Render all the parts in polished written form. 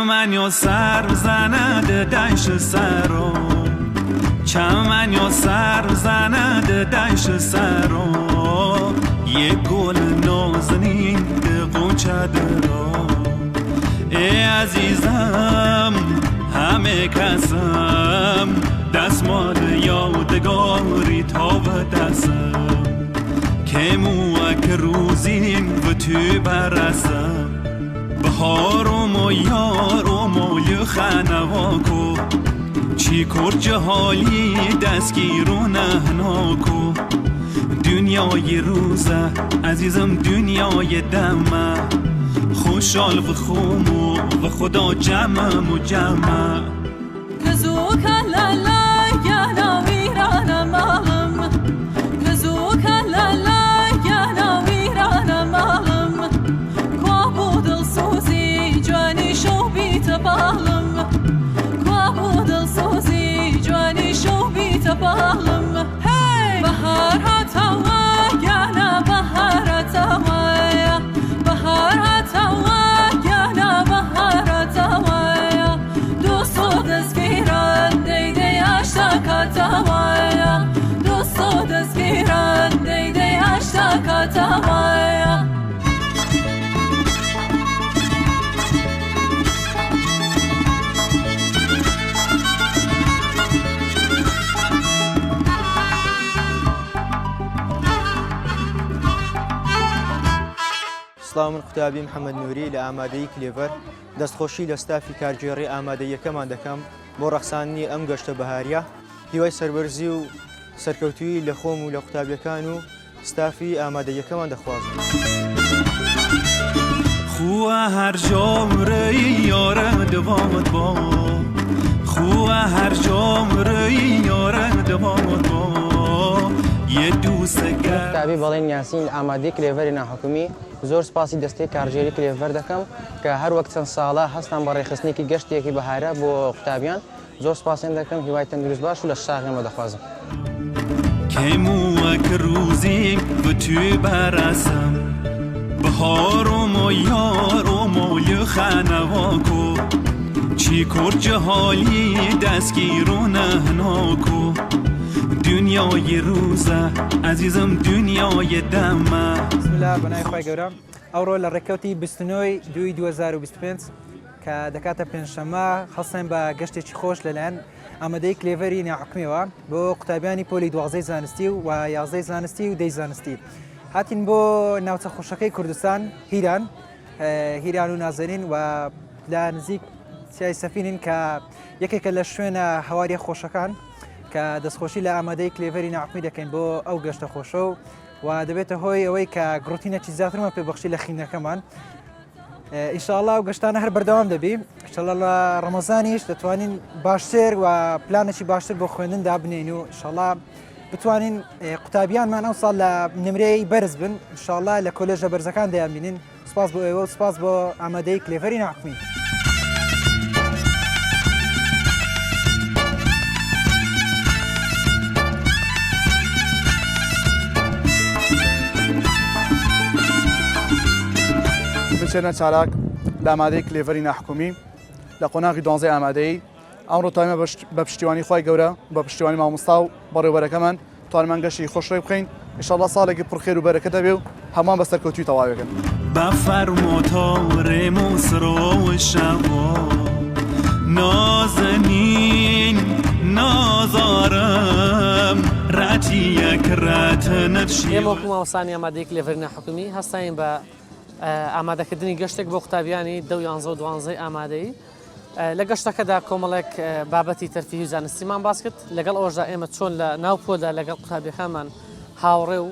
چمن یا سر زند دشت سرا چمن یا سر زند دشت سرا یه گل نازنین قوچه درا ای عزیزم همه کسم دستمال یادگاری تا و دستم که موک روزیم و تو برسم بهارم و یارم و یه خنواکو چی کرج حالی دستگیرو نهناکو دنیای روزه عزیزم دنیای دمه خوشحال و خومو و خدا جمعم و جمع کزو کلالا یا ویران مالم کزو کلالا یا ویران مالم کوابو دل سوزی جوانی شو بیت بالم کوابو دل سوزی جوانی شو بیت بالم هی بهار هاتوا یا بهار هاتوا بهار هاتوا یا بهار هاتوا دوستو دزگیران دیده اشتاکاتوایا دوستو دزگیران دیده اشتاکاتوایا سلام من قوتابی محەممەد نووری لە ئامادەیی کلێڤەر دەستخۆشی لە ستافی کارگێڕی ئامادەییەکەمان دەکەم بۆ ڕەخساندنی ئەم گەشتە بەهاریە هیوای سەربەرزی و سەرکەوتووی لە خۆم و لە قوتابیەکان و ستافی ئامادەییەکەمان دەخوازم. خووە هەر جۆمرەی یارە دەوامت بۆ خووە هەر جۆمرەی یارە دەوامت بۆ یە دووسەگە قوتابی بەڵێن یاسین ئامادەی کلێڤەری ناحکومی زۆر سپاسی دەستەی کارژێری کلێڤەر دەکەم کە هەر وەک چەند ساڵە هەستان بە ڕێخستنێکی گەشتێکی بەهارە بۆ قوتابیان زۆر سپاسیان دەکەم هیوای تەندروست باش و لە شاغێمە دەخوازم کەمووەک ڕووزیم بە توێ بەرەسم بەهارم و یارم و یە خەنەواکۆ چی کورج حالی دەستگیر و نەهناکۆ دنیای روزه عزیزم دنیای دمه بسم الله بەناوی خۆی گەورە ئەوڕۆ لە ڕێکەوتی 29 دوای 2025 کە دەکاتە پێنجشەممە هەڵسەین بە گەشتێکی خۆش لەلایەن ئامادەی کلێڤەری ناحکومیەوە بۆ قوتابیانی پۆلی 12 زانستی و 11 زانستی و 10 زانستی هاتین بۆ ناوچە خۆشەکەی کوردستان هیران و نازەنین و لە نزیک سیای سەفینین کە یەکێکە لە شوێنە هەواری خۆشەکان کە دەستخۆشی لە ئامادەی کلێڤەری ناحکومی دەکەین بۆ ئەو گەشتە خۆشە و دەبێتە هۆی ئەوەی کە گڕۆتینەکی زیاترمان پێبەخشی لە خینەکەمان ئینشاءڵڵا و گەشتانە هەر بەردەوام دەبی ئینشاءڵڵا لە ڕەمەزانیش دەتوانین باشتر و پلانێکی باشتر بۆ خوێندندا بنین و ئینشاءڵڵا بتوانین قوتابیانمان ئەو ساڵ لە نمرەی بەرز بن ئینشاءڵڵا لە کۆلێژە بەرزەکان دەیان بینین سپاس بۆ ئێوە و سپاس بۆ ئامادەی کلێڤەری ناحکومی بچێنە چالاک لە ئامادەی کلێڤەری ناحکومی لە قۆناغی 12 ئامادەیی ئەمڕۆ تایمە بە پشتیوانی خی گەورە بە پشتیوانی مامۆستا و بەڕێوەبەرەکەمان توانمان گەشتی خۆشڕێ بخەین ئینشاءڵڵا ساڵێکی پڕخێر و بەرەکەت دەبێ و هەمان بە سەرکەوتوی تەواوێکن بەفەرمۆتۆڕێ موسرۆ شەوە نازەنین نازارم ڕاتیەک ڕاتە نەفشی ئێمە وەکو مامۆستانی ئامادەی کلێڤەری ناحکومی هەستاین بە ئامادەکردنی گەشتێک بۆ قوتابیانی 11 و 12 ئامادەی لە گەشتەکەدا کۆمەڵێک بابەتی تەرفیهی و زانستیمان باس کرد لەگەڵ ئەوەشدا ئێمە چۆن لە ناوپۆدا لەگەڵ قوتابیەکانمان هاوڕێ و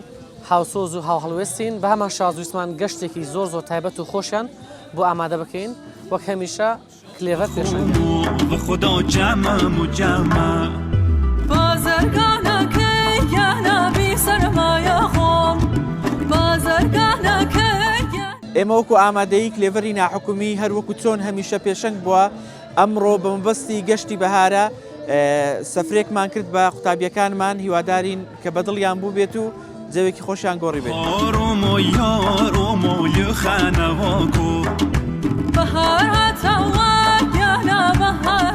هاوسۆز و هاوهەڵوێستین بە هەمان شازویستمان گەشتێکی زۆر زۆر تایبەت و خۆشیان بۆ ئامادە بکەین وەک هەمیشە کلێڤەر پێشەنگ خدا جەمەم و جەمە بازرگانەکە یانەبی سەرمایە خۆم بازرگانەکە ئێمە وەکو ئامادەیی کلێڤەری ناحکومی هەروەکو چۆن هەمیشە پێشەنگ بووە ئەمڕۆ بە مەبەستی گەشتی بەهارە سەفرێکمان کرد بە قوتابیەکانمان هیوادارین کە بەدڵیان بوو بێت و جەوێکی خۆشیان گۆڕی بێت بەهار هاتەوە يا بهار